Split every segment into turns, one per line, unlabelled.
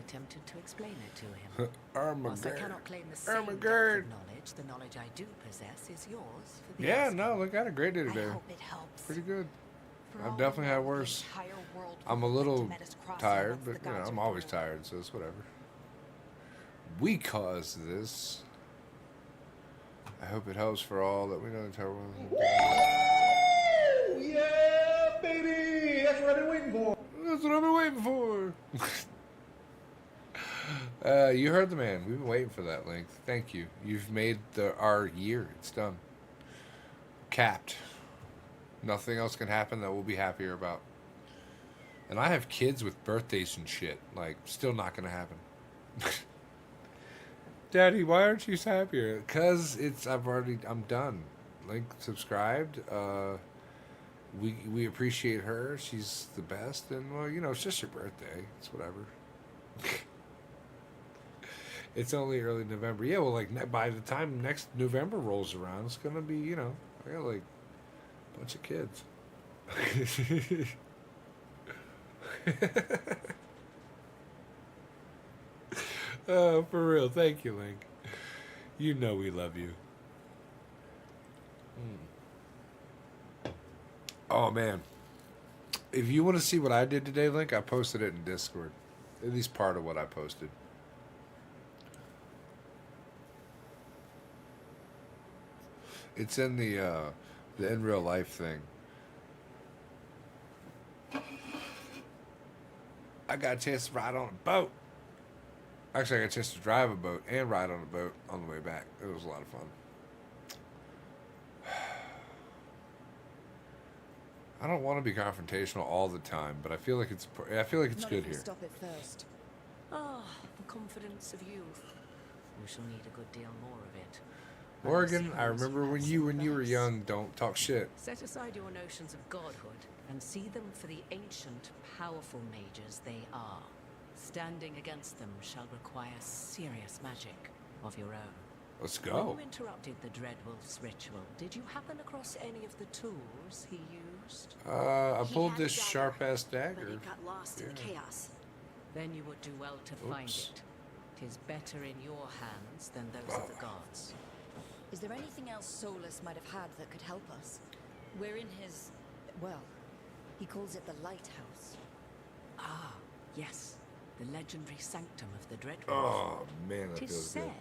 tempted to explain it to him. Whilst I
Armageddon.
cannot claim the same depth of
Armageddon.
knowledge, the knowledge I do possess is yours for the
Yeah,
asking.
no, look, I had a great day
I
today.
hope it helps.
Pretty good.
For
I've
all
definitely
we
had
know,
worse.
the entire world
I'm a
will
little
look to Metis Crossing
tired,
once
but
the
you know,
gods
I'm
are
always
through.
tired, so it's whatever. We caused this. I hope it helps for all that we know.
Woo! Yeah, baby! That's what I've been waiting for.
That's what I've been waiting for. You heard the man. We've been waiting for that, Link. Thank you. You've made our year. It's done. Capped. Nothing else can happen that we'll be happier about. And I have kids with birthdays and shit. Like, still not gonna happen. Daddy, why aren't you happier? Cause I'm done. Link subscribed. We appreciate her. She's the best, and well, you know, it's just her birthday. It's whatever. It's only early November. Yeah, well, like by the time next November rolls around, it's gonna be, you know, I got like a bunch of kids. Oh, for real. Thank you, Link. You know we love you. Oh, man. If you want to see what I did today, Link, I posted it in Discord. At least part of what I posted. It's in the in real life thing. I got a chance to ride on a boat. Actually, I got a chance to drive a boat and ride on a boat on the way back. It was a lot of fun. I don't want to be confrontational all the time, but I feel like it's good here.
Stop it first.
Ah, the confidence of youth. We shall need a good deal more of it.
Morgan, I remember when you were young. Don't talk shit.
Set aside your notions of godhood and see them for the ancient, powerful mages they are. Standing against them shall require serious magic of your own.
Let's
When
go.
you interrupted the Dreadwolf's ritual, did you happen across any of the tools he used?
I
He
pulled
had a
this
dagger,
sharp-ass
But
dagger.
it got lost in the chaos.
Then you would do well to find
Oops.
it. 'Tis better in your hands than those of the gods.
Is there anything else Solus might have had that could help us? We're in his... well, he calls it the Lighthouse.
Ah, yes. The legendary sanctum of the Dreadwolf.
Oh man, that
'Tis
feels good.
said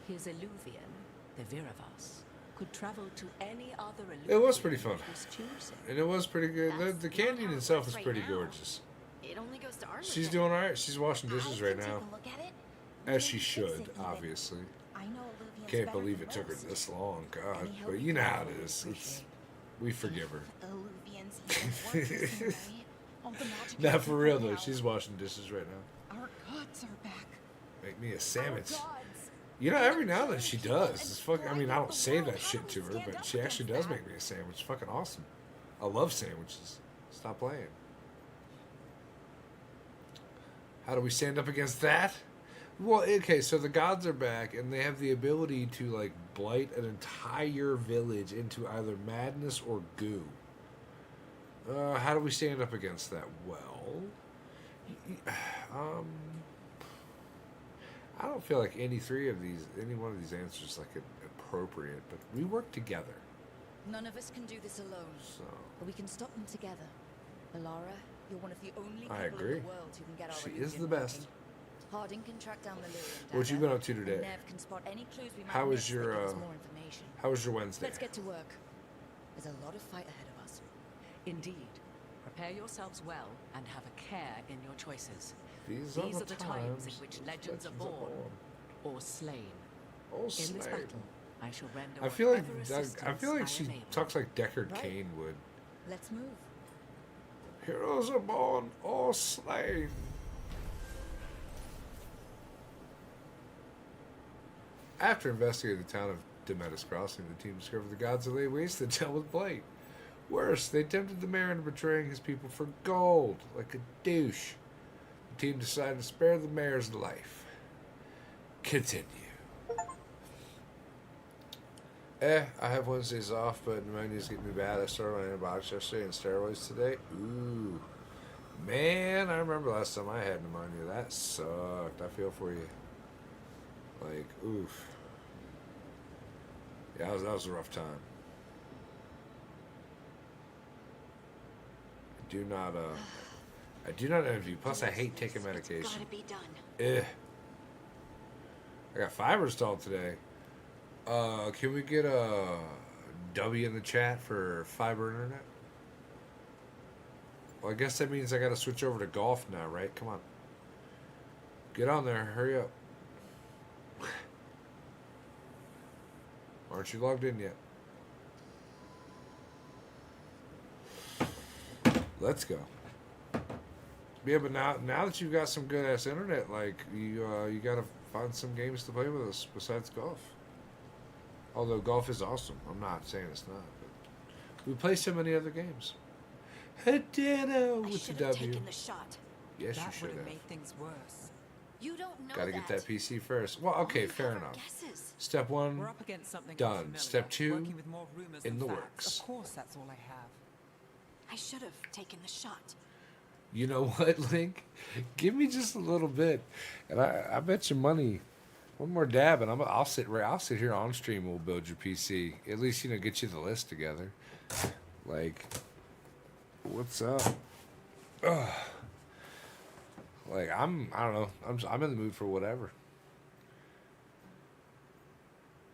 his Illuvian, the Viravas, could travel to any other Illuvian
It was pretty fun.
of his choosing.
And it was pretty good. The
That's
canyon
not how it
itself
works
is
right
pretty
now.
gorgeous.
It only goes to Armageddon.
She's doing alright. She's washing dishes right
I can
now.
take a look at it.
As she
Maybe fix
should,
it even.
obviously.
I know Illuvians
Can't
better
believe
than
it took her
most.
this long, God.
Any help
But
you
you know
can
how it
give,
is.
we
It's, we forgive her.
Illuvians even work the same way. All the magic
Not
is
for real
gone
though.
out.
She's washing dishes right now.
Our gods are back.
Make me a
Our
sandwich.
gods.
You know, every now and then she does. It's fucking. I mean, I don't say that shit to her, but she actually does make me a sandwich. It's fucking awesome. I love sandwiches. Stop playing. How do we stand up against that? Well, okay, so the gods are back, and they have the ability to, like, blight an entire village into either madness or goo. How do we stand up against that? Well, I don't feel like any one of these answers is, like, appropriate, but we work together,
None of us can do this alone,
so...
but we can stop them together. Alara, you're one of the only people
I
in
agree.
the world who can get our
She is
illusion
the best.
working. Harding can track down the Lyrian
What you
dagger,
been up to
and
today?
Nev can spot any clues we might
How was
miss
your,
that give us
uh,
more information.
How was your Wednesday?
Let's get to work. There's a lot of fight ahead of us.
Indeed. Prepare yourselves well and have a care in your choices.
These
These are the times in which legends are born or slain.
Oh,
In this
slay.
battle, I shall render
I feel like
whatever
I
assistance
feel like
I
she
am able.
talks like Deckard
Right.
Cain would.
Let's move.
Heroes are born or slain. After investigating the town of Demetis Crossing, the team discovered the gods had laid waste the town with blight. Worse, they tempted the mayor into betraying his people for gold, like a douche. The team decided to spare the mayor's life. Continue. I have Wednesdays off, but pneumonia's getting me bad. I started on antibiotics yesterday and steroids today. Ooh. Man, I remember last time I had pneumonia. That sucked. I feel for you. Like, oof. Yeah, that was a rough time. I do not envy you. Plus, I hate taking medication.
It's gotta be done.
Eh. I got fiber installed today. Can we get a W in the chat for fiber internet? Well, I guess that means I gotta switch over to golf now, right? Come on. Get on there. Hurry up. Aren't you logged in yet? Let's go. Yeah, but now that you've got some good ass internet, like you gotta find some games to play with us besides golf. Although golf is awesome, I'm not saying it's not. But we play so many other games. Hedano with the W.
Taken the shot.
Yes, you
That
should
would have
have.
made things worse.
You don't know
Gotta get that PC first. Well, okay,
All we
fair
have are
enough.
guesses.
Step one.
We're up against something
Done.
unfamiliar,
Step two,
working with more rumors
in
than
the
facts.
works.
Of course, that's all I have.
I should have taken the shot.
You know what, Link? Give me just a little bit, and I bet you money. One more dab, and I'll sit here on stream. We'll build your PC. At least get you the list together. Like, what's up? Ugh. Like I don't know. I'm in the mood for whatever.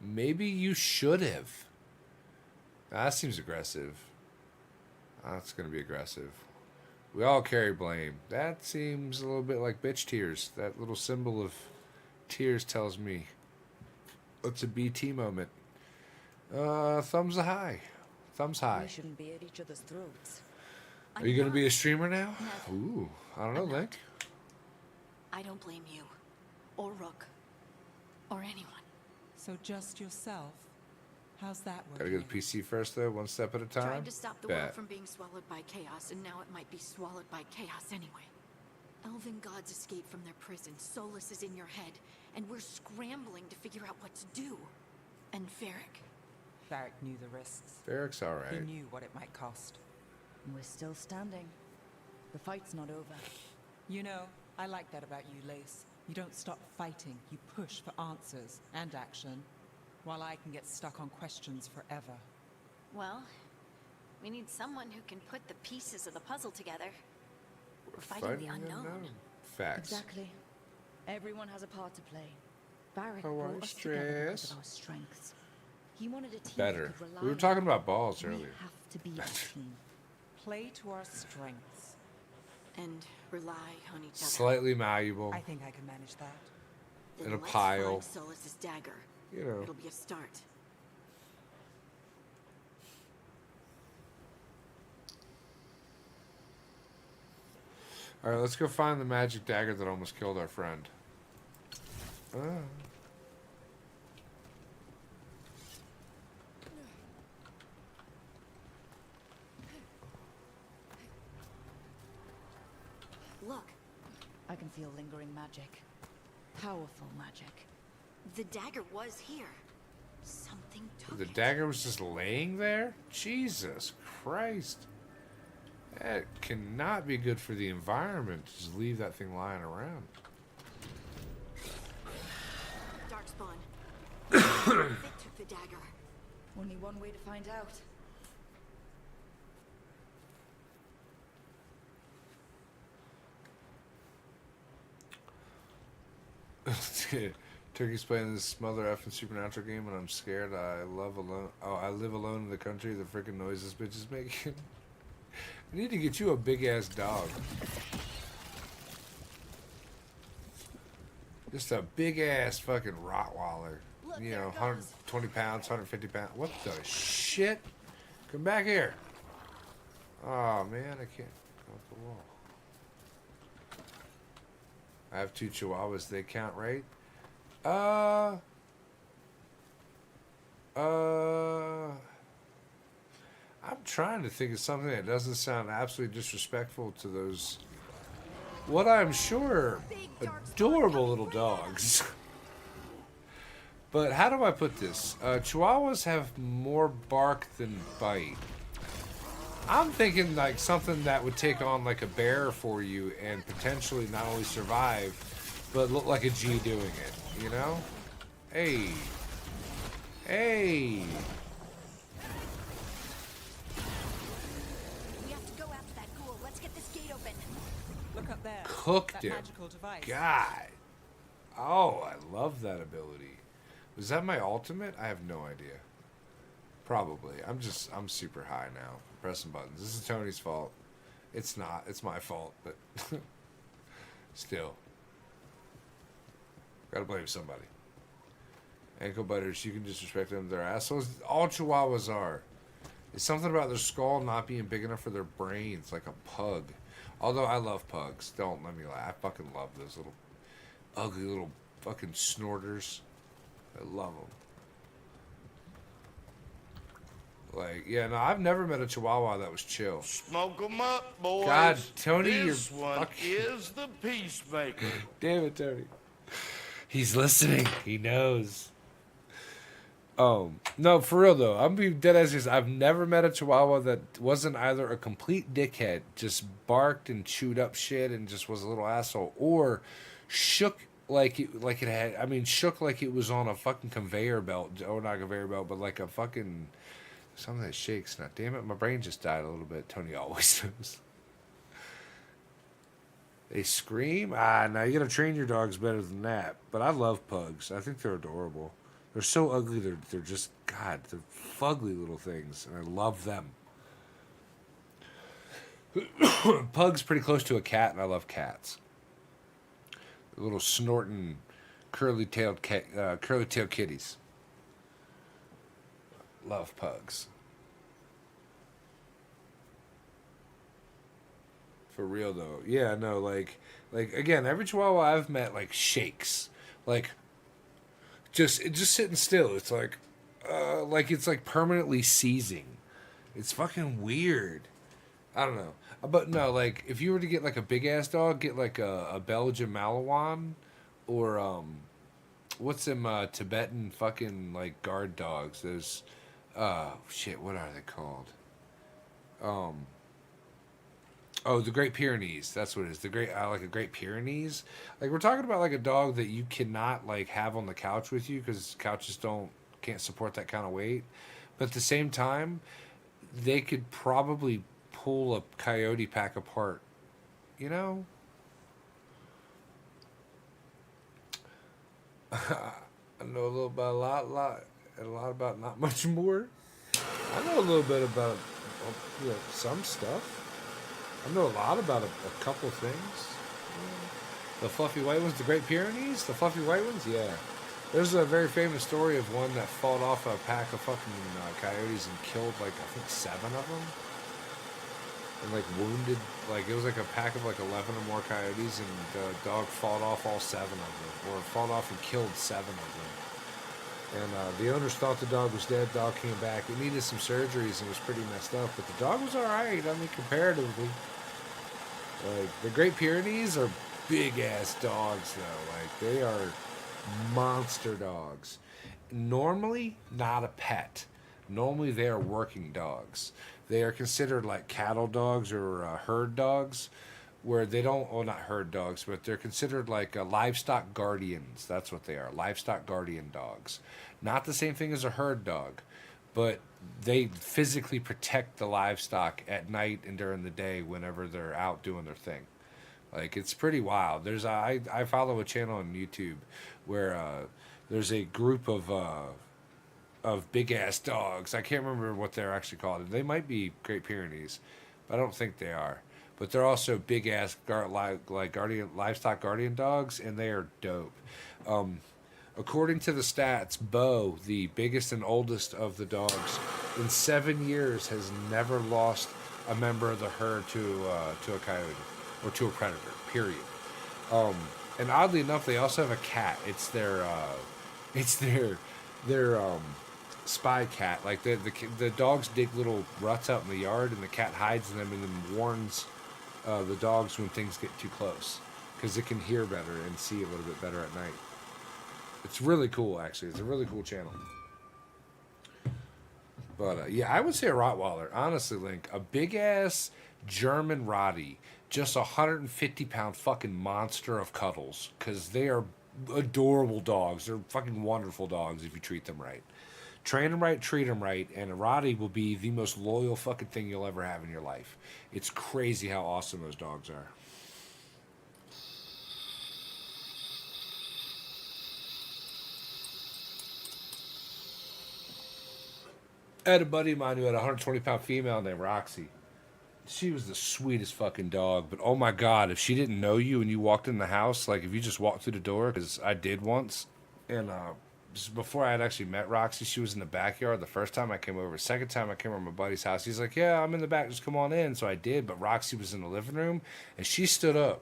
Maybe you should have. That seems aggressive. That's gonna be aggressive. We all carry blame. That seems a little bit like bitch tears. That little symbol of tears tells me it's a BT moment. Thumbs high. Thumbs
We
high.
shouldn't be at each other's throats.
Are you gonna be a streamer now? Ooh, I don't know,
I'm not.
Link.
I don't blame you, or Rook, or anyone.
So just yourself? How's that
Gotta
working?
get the PC first, though, one step at a time.
Tried to stop the
Bet.
world from being swallowed by chaos, and now it might be swallowed by chaos anyway. Elven gods escaped from their prison. Solus is in your head, and we're scrambling to figure out what to do. And Varric.
Varric knew the risks.
Eric's all
He
right.
knew what it might cost.
We're still standing. The fight's not over.
You know, I like that about you, Lace. You don't stop fighting. You push for answers and action, while I can get stuck on questions forever.
Well, we need someone who can put the pieces of the puzzle together. We're fighting the unknown.
Facts.
Exactly. Everyone has a part to play. Varric
Oh,
brought
I
us together because
stress.
of our strengths. He wanted a team
Better.
he could rely
We were
on.
talking about balls
We
earlier.
have to be a team.
Play to our strengths.
And rely on each other.
Slightly malleable.
I think I can manage that.
Then
in a
let's
pile.
find Solus's dagger.
You know.
It'll be a start.
All right, let's go find the magic dagger that almost killed our friend. Ah.
Look. I can feel lingering magic. Powerful magic. The dagger was here. Something took
The
it.
dagger was just laying there? Jesus Christ. That cannot be good for the environment to just leave that thing lying around.
Darkspawn. It took the dagger. Only one way to find out.
Turkey's playing this mother effing supernatural game and I'm scared. I live alone in the country. The freaking noise this bitch is making. I need to get you a big ass dog. Just a big ass fucking Rottweiler.
Look,
You
there
know,
it goes.
120 pounds, 150 pounds. What the shit? Come back here. Oh man, I can't go up the wall. I have 2 Chihuahuas. They count, right? I'm trying to think of something that doesn't sound absolutely disrespectful to those, what I'm sure, adorable little dogs. But how do I put this? Chihuahuas have more bark than bite. I'm thinking like something that would take on like a bear for you and potentially not only survive, but look like a G doing it, you know? Hey. Hey.
We have to go after that ghoul. Let's get this gate open.
Look up there.
Cooked
that
him.
magical device.
God. Oh, I love that ability. Was that my ultimate? I have no idea. Probably. I'm super high now. Pressing buttons. This is Tony's fault. It's not. It's my fault, but still. Gotta blame somebody. Ankle biters, you can disrespect them. They're assholes. All Chihuahuas are. It's something about their skull not being big enough for their brains, like a pug. Although I love pugs. Don't let me lie. I fucking love those little ugly little fucking snorters. I love them. Like, yeah, no, I've never met a Chihuahua that was chill.
Smoke 'em up, boys.
God, Tony,
this
you're
one
fucking...
is the peacemaker.
Damn it, Tony. He's listening. He knows. No, for real though. I'm being dead ass serious. I've never met a Chihuahua that wasn't either a complete dickhead, just barked and chewed up shit and just was a little asshole, or shook like it had. I mean, shook like it was on a fucking conveyor belt, or not a conveyor belt, but like a fucking something that shakes. Now, damn it, my brain just died a little bit. Tony always knows. They scream? Now you gotta train your dogs better than that. But I love pugs. I think they're adorable. They're so ugly, they're just, God, they're fugly little things, and I love them. Pug's pretty close to a cat, and I love cats. The little snorting, curly-tailed kitties. Love pugs. For real though, yeah, no, like again, every Chihuahua I've met like shakes, like just sitting still. It's like it's like permanently seizing. It's fucking weird. I don't know, but no, like if you were to get like a big ass dog, get like a Belgian Malinois, or what's them Tibetan fucking like guard dogs? There's shit, what are they called? Oh, the Great Pyrenees. That's what it is. Like a Great Pyrenees. Like we're talking about like a dog that you cannot like have on the couch with you because couches can't support that kind of weight. But at the same time, they could probably pull a coyote pack apart. You know? I know a little about a lot about not much more. I know a little bit about some stuff. I know a lot about a couple things. The fluffy white ones, the Great Pyrenees, the fluffy white ones, yeah. There's a very famous story of one that fought off a pack of fucking coyotes and killed like I think 7 of them, and like wounded, like it was like a pack of like 11 or more coyotes, and the dog fought off all 7 of them, or fought off and killed 7 of them. And the owners thought the dog was dead. Dog came back. It needed some surgeries and was pretty messed up, but the dog was all right. I mean, comparatively. Like the Great Pyrenees are big ass dogs, though. Like they are monster dogs. Normally, not a pet. Normally, they are working dogs. They are considered like cattle dogs or herd dogs, where they don't, well, not herd dogs, but they're considered like livestock guardians. That's what they are, livestock guardian dogs. Not the same thing as a herd dog, but they physically protect the livestock at night and during the day whenever they're out doing their thing. Like, it's pretty wild. I follow a channel on YouTube where there's a group of big-ass dogs. I can't remember what they're actually called. They might be Great Pyrenees, but I don't think they are. But they're also big-ass livestock guardian dogs, and they are dope. According to the stats, Bo, the biggest and oldest of the dogs, in 7 years has never lost a member of the herd to a coyote or to a predator, period. And oddly enough, they also have a cat. It's their spy cat. Like the dogs dig little ruts out in the yard, and the cat hides in them and then warns the dogs when things get too close, because it can hear better and see a little bit better at night. It's really cool, actually. It's a really cool channel. But yeah, I would say a Rottweiler. Honestly, Link, a big ass German Rottie, just 150-pound fucking monster of cuddles, because they are adorable dogs. They're fucking wonderful dogs if you treat them right. Train them right, treat them right, and a Rottie will be the most loyal fucking thing you'll ever have in your life. It's crazy how awesome those dogs are. I had a buddy of mine who had a 120-pound female named Roxy. She was the sweetest fucking dog, but oh my god, if she didn't know you and you walked in the house, like if you just walked through the door, because I did once, and just before I had actually met Roxy, she was in the backyard the first time I came over. Second time I came over to my buddy's house, he's like, yeah, I'm in the back, just come on in. So I did, but Roxy was in the living room, and she stood up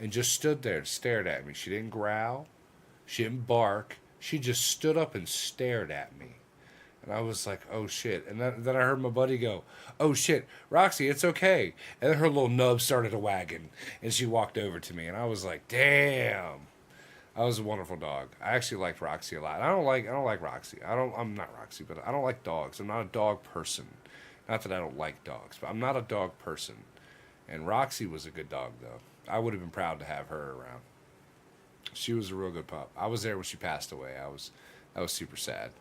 and just stood there and stared at me. She didn't growl, she didn't bark, she just stood up and stared at me. And I was like, oh shit. And then I heard my buddy go, oh shit, Roxy, it's okay. And then her little nub started a wagging, and she walked over to me, and I was like, damn. That was a wonderful dog. I actually liked Roxy a lot. I don't like Roxy. I'm not Roxy, but I don't like dogs. I'm not a dog person. Not that I don't like dogs, but I'm not a dog person. And Roxy was a good dog though. I would have been proud to have her around. She was a real good pup. I was there when she passed away. I was super sad.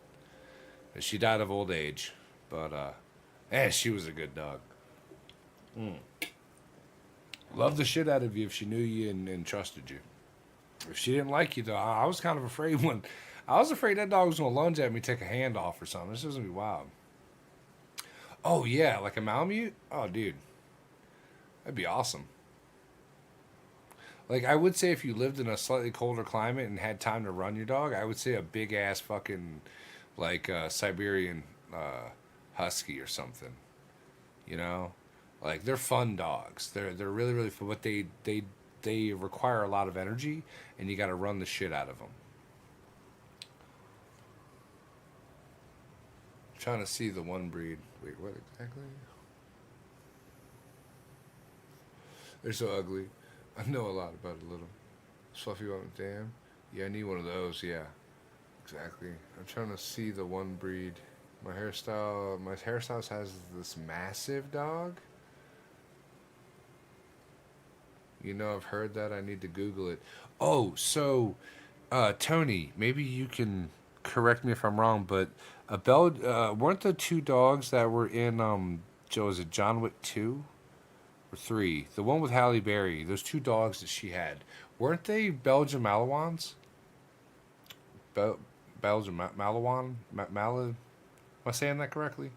She died of old age, but she was a good dog. Loved the shit out of you if she knew you and trusted you. If she didn't like you, though, I was kind of afraid that dog was going to lunge at me, take a hand off or something. This was going to be wild. Oh, yeah, like a Malamute? Oh, dude. That'd be awesome. Like, I would say if you lived in a slightly colder climate and had time to run your dog, I would say a big-ass fucking, like, Siberian Husky or something. You know? Like, they're fun dogs. They're really, really fun, but they require a lot of energy, and you got to run the shit out of them. I'm trying to see the one breed. Wait, what exactly? They're so ugly. I know a lot about a little. Fluffy one, damn. Yeah, I need one of those, yeah. Exactly. I'm trying to see the one breed. My hairstylist has this massive dog. You know, I've heard that. I need to Google it. Oh, so, Tony, maybe you can correct me if I'm wrong, but weren't the two dogs that were in, was it John Wick 2 or 3? The one with Halle Berry, those two dogs that she had, weren't they Belgian Malawans? Belgian Malawan? Am I saying that correctly?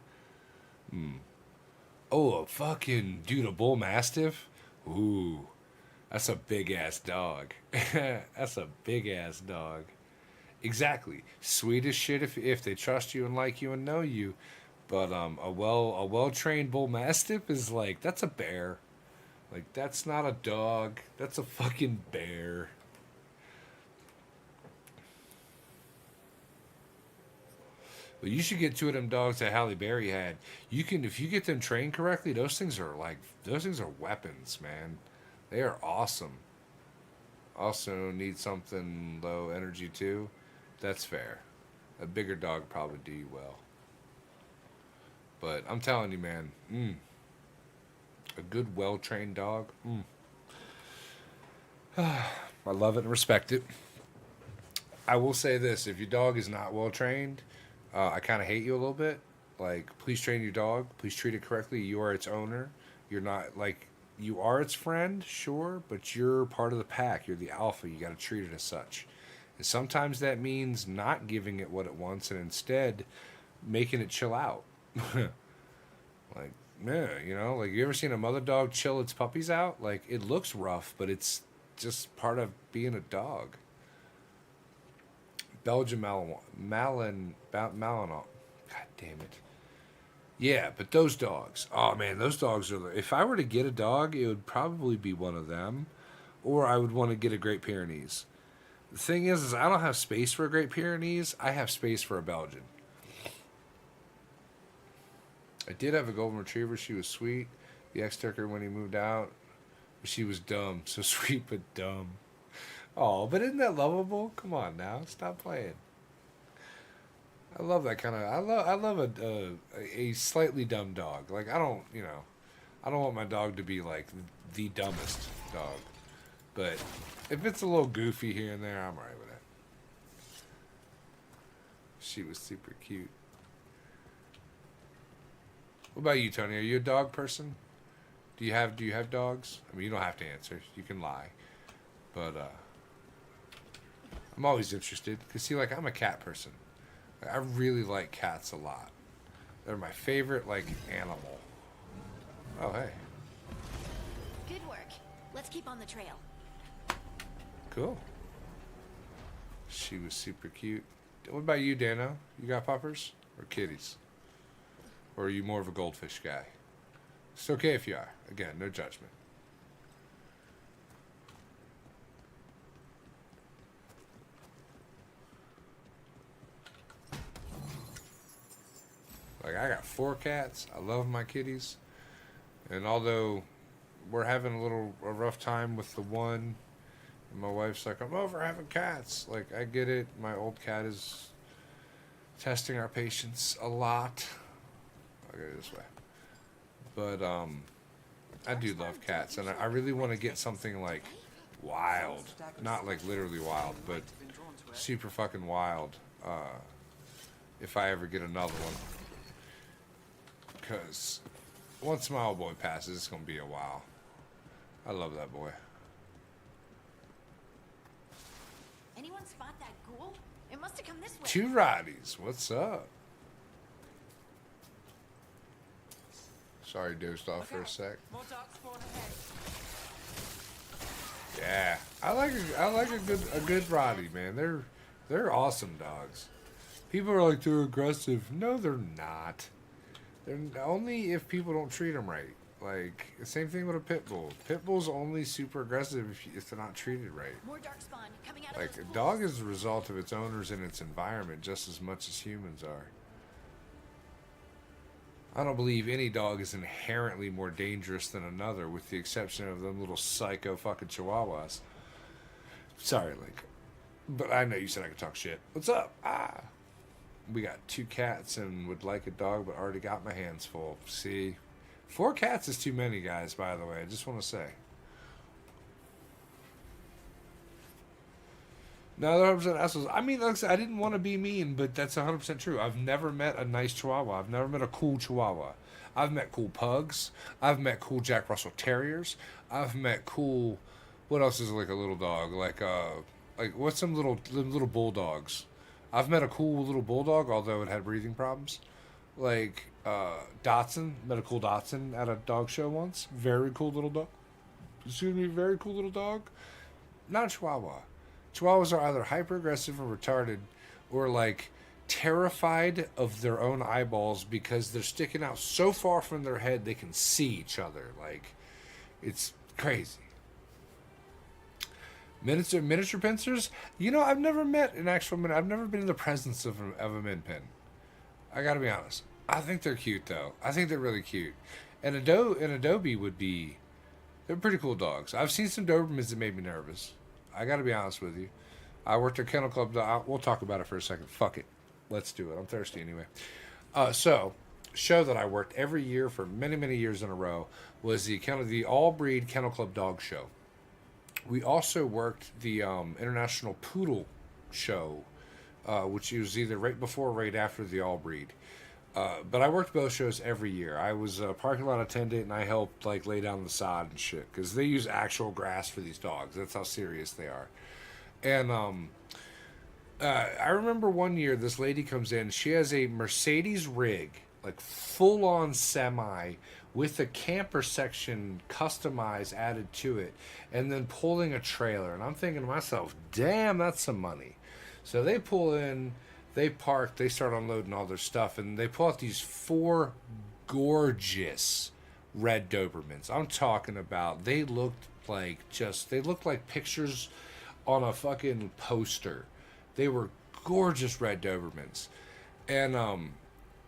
Oh, a fucking, dude, a bull mastiff? Ooh. That's a big-ass dog. That's a big-ass dog. Exactly. Sweet as shit if they trust you and like you and know you. But a well-trained bull mastiff is like, that's a bear. Like, that's not a dog. That's a fucking bear. But you should get two of them dogs that Halle Berry had. If you get them trained correctly, those things are weapons, man. They are awesome. Also need something low energy too. That's fair. A bigger dog would probably do you well. But I'm telling you, man, a good, well-trained dog. I love it and respect it. I will say this: if your dog is not well-trained, I kind of hate you a little bit. Like, please train your dog. Please treat it correctly. You are its owner. You're not like. You are its friend, sure, but you're part of the pack. You're the alpha. You got to treat it as such. And sometimes that means not giving it what it wants and instead making it chill out. Like, yeah, you know, like, you ever seen a mother dog chill its puppies out? Like, it looks rough, but it's just part of being a dog. Belgian Malinois. God damn it. Yeah, but those dogs. Oh, man, those dogs are... If I were to get a dog, it would probably be one of them. Or I would want to get a Great Pyrenees. The thing is I don't have space for a Great Pyrenees. I have space for a Belgian. I did have a Golden Retriever. She was sweet. The ex took her when he moved out. She was dumb. So sweet, but dumb. Oh, but isn't that lovable? Come on now. Stop playing. I love that kind of. I love a slightly dumb dog. Like I don't want my dog to be like the dumbest dog, but if it's a little goofy here and there, I'm alright with it. She was super cute. What about you, Tony? Are you a dog person? Do you have dogs? I mean, you don't have to answer. You can lie, but I'm always interested because see, like I'm a cat person. I really like cats a lot. They're my favorite, like, animal. Oh, hey.
Good work. Let's keep on the trail.
Cool. She was super cute. What about you, Dano? You got puppers or kitties? Or are you more of a goldfish guy? It's okay if you are. Again, no judgment. Like, I got 4 cats. I love my kitties. And although we're having a rough time with the one, and my wife's like, I'm over having cats. Like, I get it. My old cat is testing our patience a lot. I'll go this way. But, I do love cats. And I really want to get something, like, wild. Not, like, literally wild, but super fucking wild. If I ever get another one. Because once my old boy passes, it's going to be a while. I love that boy.
Anyone spot that ghoul? It must have come this way.
2 Roddies, what's up? Sorry, dozed off for a sec.
More dark spawn ahead.
Yeah, I like a good Roddy, man. They're awesome dogs. People are like they're aggressive. No, they're not. They're only if people don't treat them right. Like, the same thing with a pit bull. Pit bulls only super aggressive if they're not treated right.
More dark spawn coming out of
Like,
those
a
pools.
dog is the result of its owners and its environment just as much as humans are. I don't believe any dog is inherently more dangerous than another, with the exception of them little psycho fucking chihuahuas. Sorry, Link. But I know you said I could talk shit. What's up? Ah! We got 2 cats and would like a dog, but already got my hands full. See? 4 cats is too many, guys, by the way. I just want to say. No, they're 100% assholes. I mean, like I said, I didn't want to be mean, but that's 100% true. I've never met a nice chihuahua. I've never met a cool chihuahua. I've met cool pugs. I've met cool Jack Russell Terriers. I've met cool... What else is like a little dog? Like what's them little bulldogs? I've met a cool little bulldog, although it had breathing problems. Like, Dotson. Met a cool Dotson at a dog show once. Very cool little dog. Excuse me, very cool little dog. Not a chihuahua. Chihuahuas are either hyper-aggressive or retarded, or, like, terrified of their own eyeballs because they're sticking out so far from their head they can see each other. Like, it's crazy. Miniature pincers? You know, I've never met an actual min. I've never been in the presence of a min pin. I gotta be honest. I think they're cute, though. I think they're really cute. And Adobe would be... They're pretty cool dogs. I've seen some Dobermans that made me nervous. I gotta be honest with you. I worked at Kennel Club. We'll talk about it for a second. Fuck it. Let's do it. I'm thirsty anyway. So, show that I worked every year for many, many years in a row was the all-breed Kennel Club dog show. We also worked the International Poodle show, which was either right before or right after the all-breed. But I worked both shows every year. I was a parking lot attendant, and I helped like lay down the sod and shit, because they use actual grass for these dogs. That's how serious they are. And I remember one year this lady comes in. She has a Mercedes rig, like full-on semi, with a camper section customized added to it, and then pulling a trailer. And I'm thinking to myself, damn, that's some money. So they pull in, they park, they start unloading all their stuff, and they pull out these 4 gorgeous red Dobermans. I'm talking about, they looked like pictures on a fucking poster. They were gorgeous red Dobermans. And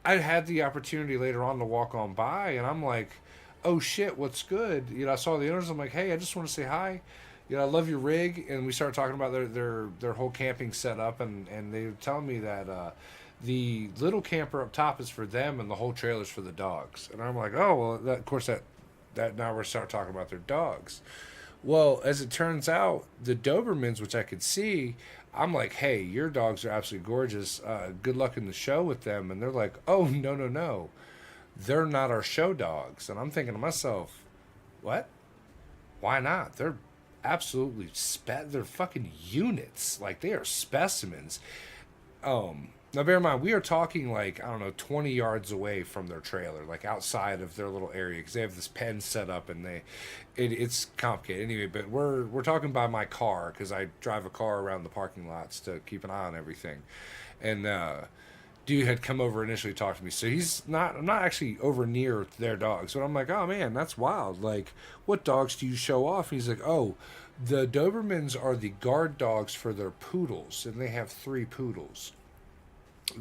I had the opportunity later on to walk on by, and I'm like, oh shit, what's good? You know, I saw the owners. I'm like, hey, I just want to say hi. You know, I love your rig. And we started talking about their whole camping setup, and they were telling me that The little camper up top is for them, and the whole trailer's for the dogs. And I'm like, oh well, of course that now we're start talking about their dogs. Well, as it turns out, the Dobermans, which I could see, I'm like, hey, your dogs are absolutely gorgeous. Good luck in the show with them. And they're like, oh, no, no, no. They're not our show dogs. And I'm thinking to myself, what? Why not? They're absolutely, they're fucking units. Like, they are specimens. Now, bear in mind, we are talking like, I don't know, 20 yards away from their trailer, like outside of their little area, because they have this pen set up, and it's complicated anyway. But we're talking by my car, because I drive a car around the parking lots to keep an eye on everything. And dude had come over initially to talk to me, so I'm not actually over near their dogs. But I'm like, oh man, that's wild. Like, what dogs do you show off? And he's like, oh, the Dobermans are the guard dogs for their poodles, and they have 3 poodles,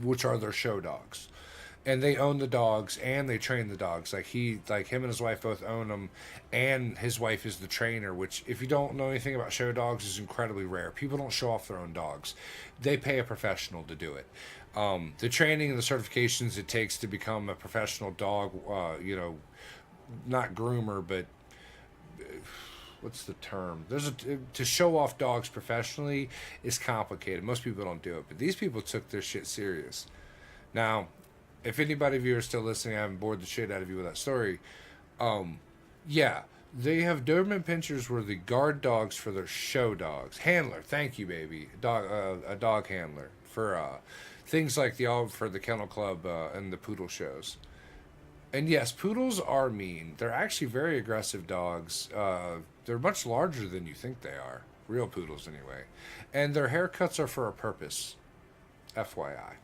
which are their show dogs, and they own the dogs and they train the dogs. Like him and his wife both own them, and his wife is the trainer, which, if you don't know anything about show dogs, is incredibly rare. People don't show off their own dogs. They pay a professional to do it. The training and the certifications it takes to become a professional dog, not groomer, but what's the term? To show off dogs professionally is complicated. Most people don't do it, but these people took their shit serious. Now, if anybody of you are still listening, I haven't bored the shit out of you with that story. Yeah, they have Doberman Pinschers were the guard dogs for their show dogs. Handler, thank you, baby. A dog handler for things like for the Kennel Club and the poodle shows. And yes, poodles are mean. They're actually very aggressive dogs. They're much larger than you think they are. Real poodles, anyway. And their haircuts are for a purpose. FYI.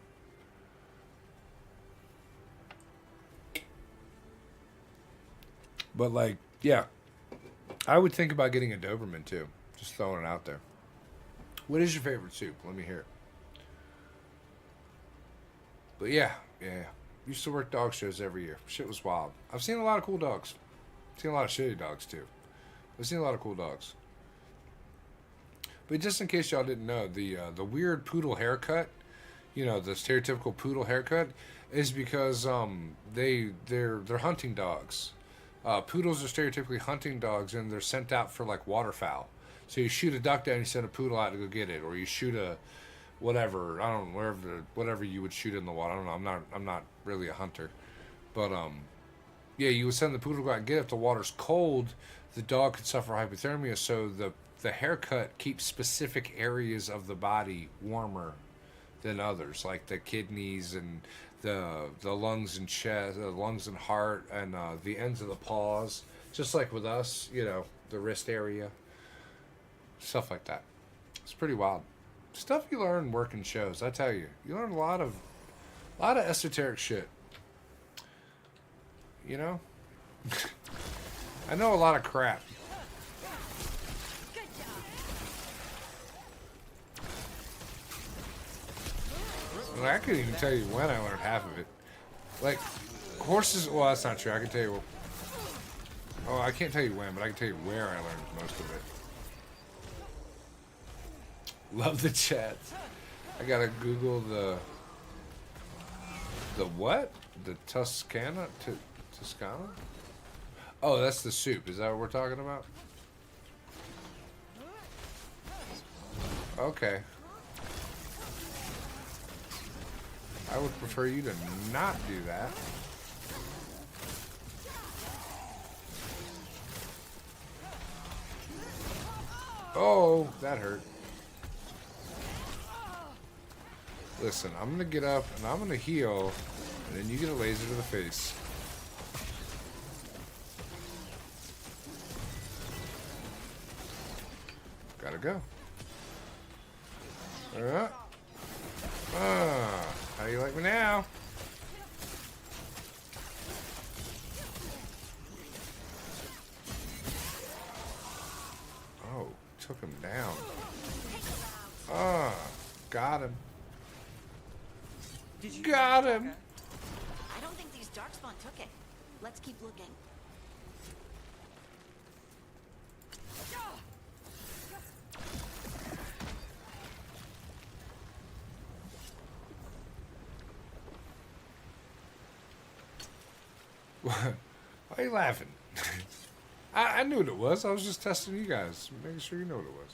But, like, yeah. I would think about getting a Doberman, too. Just throwing it out there. What is your favorite soup? Let me hear it. But, yeah. Used to work dog shows every year. Shit was wild. I've seen a lot of cool dogs. I've seen a lot of shitty dogs, too. I've seen a lot of cool dogs. But just in case y'all didn't know, the weird poodle haircut, the stereotypical poodle haircut, is because they're hunting dogs. Poodles are stereotypically hunting dogs, and they're sent out for like waterfowl. So you shoot a duck down, you send a poodle out to go get it, or you shoot a whatever, I don't know, whatever you would shoot in the water. I don't know. I'm not really a hunter, but yeah, you would send the poodle to go out and get it. If the water's cold, the dog could suffer hypothermia. So the haircut keeps specific areas of the body warmer than others, like the kidneys and the lungs and chest, the lungs and heart, and the ends of the paws. Just like with us, the wrist area, stuff like that. It's pretty wild. Stuff you learn working shows, I tell you. You learn a lot of esoteric shit. I know a lot of crap. Well, I couldn't even tell you when I learned half of it. Like, horses, well, that's not true. I can tell you, I can't tell you when, but I can tell you where I learned most of it. Love the chat. I gotta Google the what? The Toscana? Toscana? Oh, that's the soup. Is that what we're talking about? Okay. I would prefer you to not do that. Oh, that hurt. Listen, I'm gonna get up and I'm gonna heal, and then you get a laser to the face. Gotta go. How do you like me now? Oh, took him down. Got him. Got him.
I don't think these darkspawn took it. Let's keep looking.
Why are you laughing? I knew what it was. I was just testing you guys, making sure you know what it was.